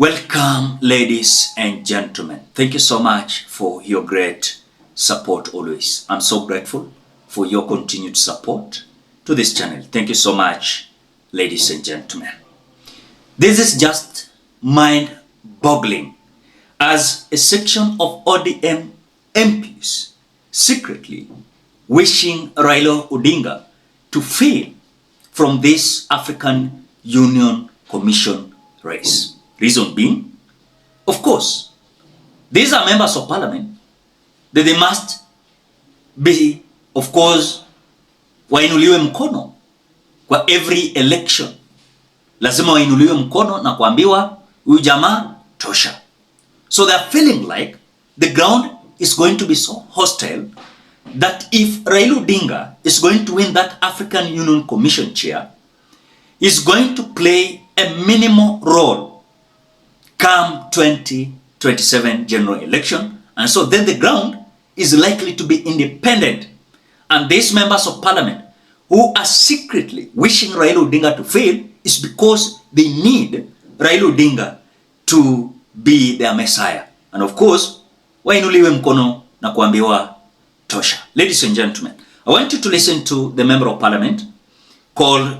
Welcome, ladies and gentlemen. Thank you so much for your great support always. I'm so grateful for your continued support to this channel. Thank you so much, ladies and gentlemen. This is just mind-boggling as a section of ODM MPs secretly wishing Raila Odinga to fail from this African Union Commission race. Reason being, of course, these are members of parliament that they must be, of course, wainuliwe mkono kwa every election. Lazima wainuliwe mkono na kuambiwa huyu jamaa tosha. So they are feeling like the ground is going to be so hostile that if Raila Odinga is going to win that African Union Commission chair, is going to play a minimal role come 2027 general election, and so then the ground is likely to be independent. And these members of parliament who are secretly wishing Raila Odinga to fail is because they need Raila Odinga to be their messiah. And of course, wainuliwe mkono na kuambiwa tosha. Ladies and gentlemen, I want you to listen to the member of parliament called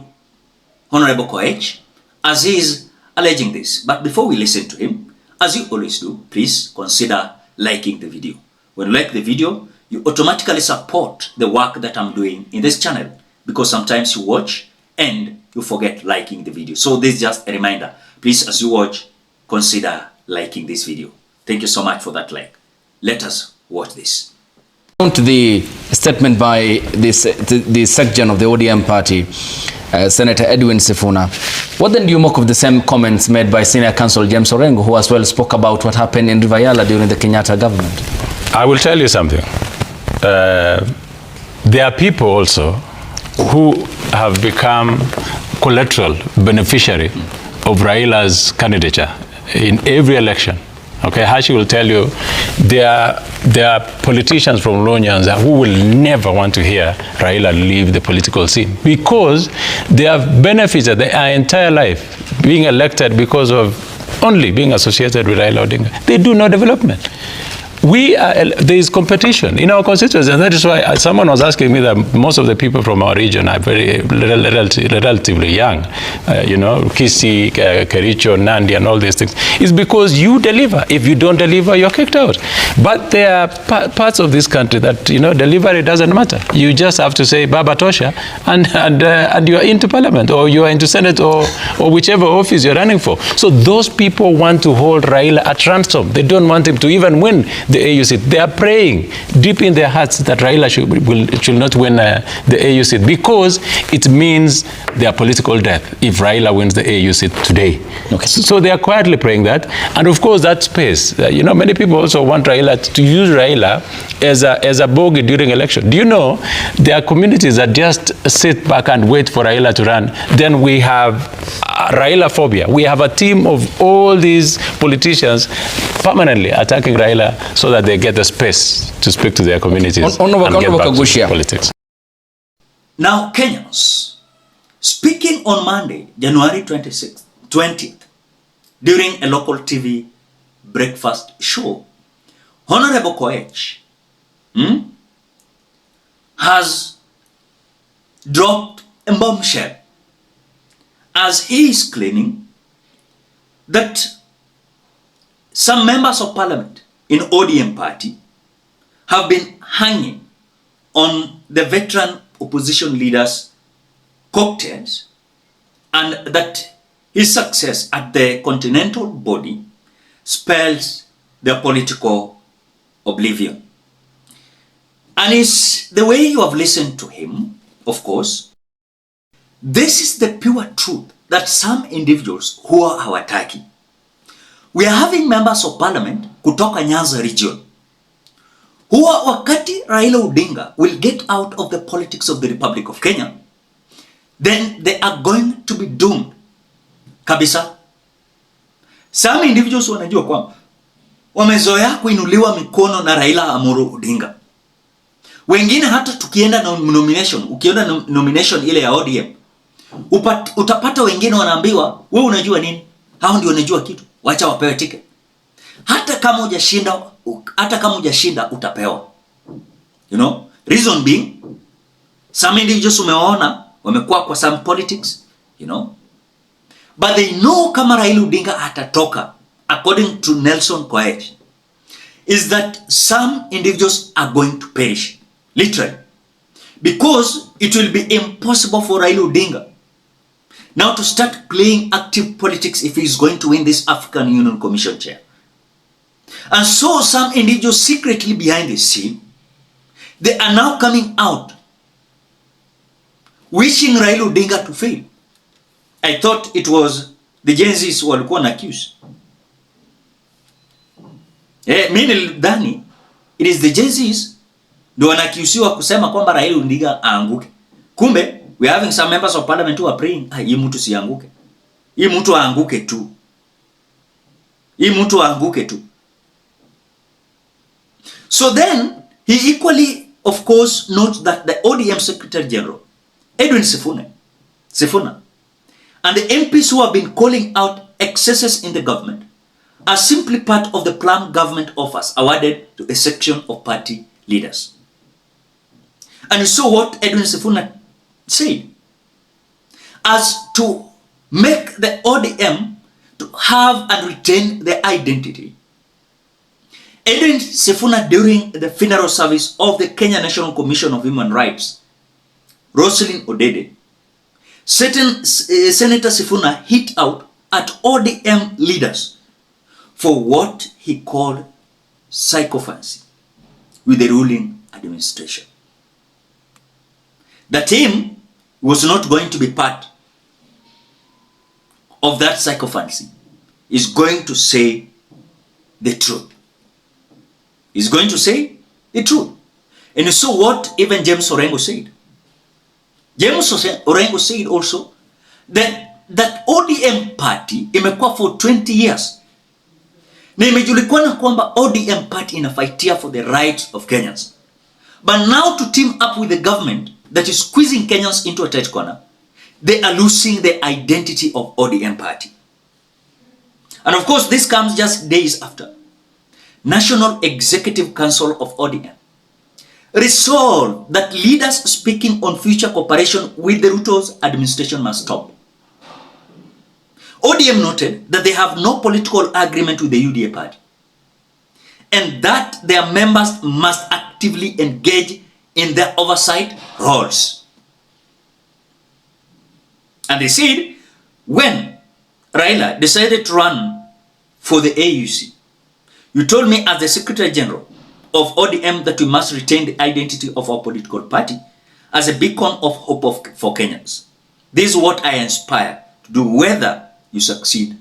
Honorable Koech as he is alleging this. But before we listen to him, as you always do, please consider liking the video. When you like the video, you automatically support the work that I'm doing in this channel, because sometimes you watch and you forget liking the video. So this is just a reminder. Please, as you watch, consider liking this video. Thank you so much for that like. Let us watch this. The statement by the section of the ODM party, Senator Edwin Sifuna. What then do you make of the same comments made by Senior Counsel James Orengo, who as well spoke about what happened in RAILA during the Kenyatta government? I will tell you something. There are people also who have become collateral beneficiary of Raila's candidature in every election. Okay, Hashi will tell you there are politicians from Lonyanza who will never want to hear Raila leave the political scene because they have benefited their entire life being elected because of only being associated with Raila Odinga. They do no development. There is competition in our constituency, and that is why someone was asking me that most of the people from our region are very relatively young. Kisi, Kericho, Nandi, and all these things. It's because you deliver. If you don't deliver, you're kicked out. But there are parts of this country that delivery doesn't matter. You just have to say Baba Tosha, and you are into parliament, or you are into Senate, or whichever office you're running for. So those people want to hold Raila at ransom. They don't want him to even win the AUC. They are praying deep in their hearts that Raila should not win the AUC, because it means their political death if Raila wins the AUC today. Okay. So they are quietly praying that, and of course that space. Many people also want Raila to use Raila as a bogey during election. Do you know there are communities that just sit back and wait for Raila to run? Then we have Raila phobia. We have a team of all these politicians permanently attacking Raila so that they get the space to speak to their communities and get back to politics. Now, Kenyans, speaking on Monday, January 20th, during a local TV breakfast show, Honorable Koech has dropped a bombshell as he is claiming that some members of parliament in ODM party have been hanging on the veteran opposition leaders' cocktails, and that his success at the continental body spells their political oblivion. And it's the way you have listened to him, of course. This is the pure truth that some individuals who are hawataki. We are having members of parliament kutoka Nyanza region who are, wakati Raila Odinga will get out of the politics of the Republic of Kenya, then they are going to be doomed kabisa. Some individuals wanajua kwamba wamezoea kuinuliwa mikono na Raila Amolo Odinga. Wengine hata tukienda na nomination, ukienda nomination ile ya ODM, utapata wengine wanaambiwa, wewe unajua nini? Hao ndio wanajua kitu. wacha wapewe ticket. Hata kama hujashinda utapewa. You know, reason being, some individuals umeona wamekuwa kwa some politics, you know, but they know kama Raila Odinga atatoka, according to Nelson Koech, is that some individuals are going to perish, literally, because it will be impossible for Raila Odinga now to start playing active politics if he's going to win this African Union Commission chair. And so some individuals secretly behind the scene, they are now coming out wishing Raila Odinga to fail. I thought it was the Gen Zs walikuwa na accuse. Mimi nilidhani it is the Gen Zs ndio wanakiusiwa kusema kwamba Raila Odinga aanguke. Kumbe we are having some members of parliament who are praying, hii mtu sianguke. Hii mtu aanguke tu. Hii mtu aanguke tu. So then he equally of course notes that the ODM Secretary General Edwin Sifuna and the MPs who have been calling out excesses in the government are simply part of the planned government offers awarded to a section of party leaders. And you saw what Edwin Sifuna said, as to make the ODM to have and retain their identity. Edwin Sifuna, during the funeral service of the Kenya National Commission of Human Rights, Roselyn Odede, Senator Sifuna hit out at ODM leaders for what he called sycophancy with the ruling administration. That him was not going to be part of that sycophancy. Is going to say the truth. Is going to say the truth. And you saw what even James Orengo said. James Orengo said also that ODM party imekuwa for 20 years. Na imejulikana kwamba ODM party inafaitia for the rights of Kenyans. But now to team up with the government that is squeezing Kenyans into a tight corner, they are losing the identity of ODM party. And of course, this comes just days after National Executive Council of ODM resolved that leaders speaking on future cooperation with the Ruto's administration must stop. ODM noted that they have no political agreement with the UDA party and that their members must actively engage in their oversight roles. And they said, when Raila decided to run for the AUC, you told me as the Secretary General of ODM that we must retain the identity of our political party as a beacon of hope for Kenyans. This is what I aspire to do, whether you succeed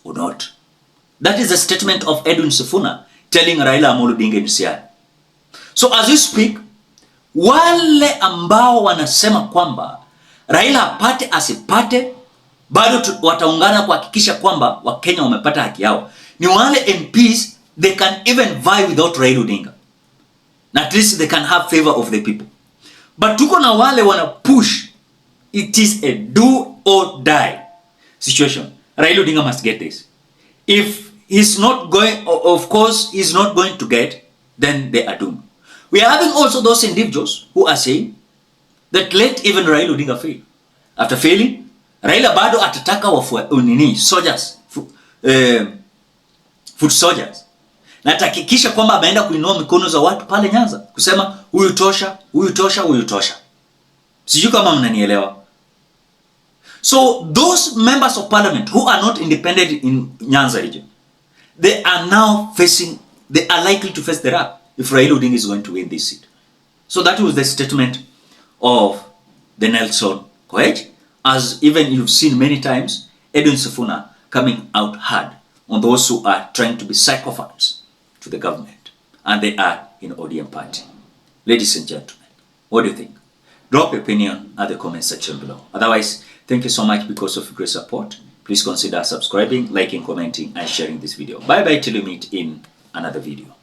or not. That is the statement of Edwin Sifuna telling Raila Amolo Odinga in Siaya. So as we speak, wale ambao wanasema kwamba Raila apate asipate, bado wataungana kuhakikisha kwamba Wakenya wamepata haki yao, ni wale MPs. They can even vie without Raila Odinga. At least they can have favor of the people. But tuko na wale wana push. It is a do or die situation. Raila Odinga must get this. If he's not going, of course, he's not going to get, then they are doomed. We are having also those individuals who are saying that let even Raila Odinga fail. After failing, Raila bado atataka soldiers, foot soldiers. Na atakikisha kwamba ameenda kuinua mikono za watu pale Nyanza kusema huyu tosha, huyu tosha, huyu tosha. Sijui kama mnanielewa. So those members of parliament who are not independent in Nyanza region, they are likely to face the wrath if Raila Odinga is going to win this seat. So that was the statement of the Nelson Koech, as even you've seen many times Edwin Sifuna coming out hard on those who are trying to be sycophants to the government, and they are in ODM party. Ladies and gentlemen, what do you think? Drop your opinion at the comment section below. Otherwise, thank you so much because of your great support. Please consider subscribing, liking, commenting, and sharing this video. Bye bye till we meet in another video.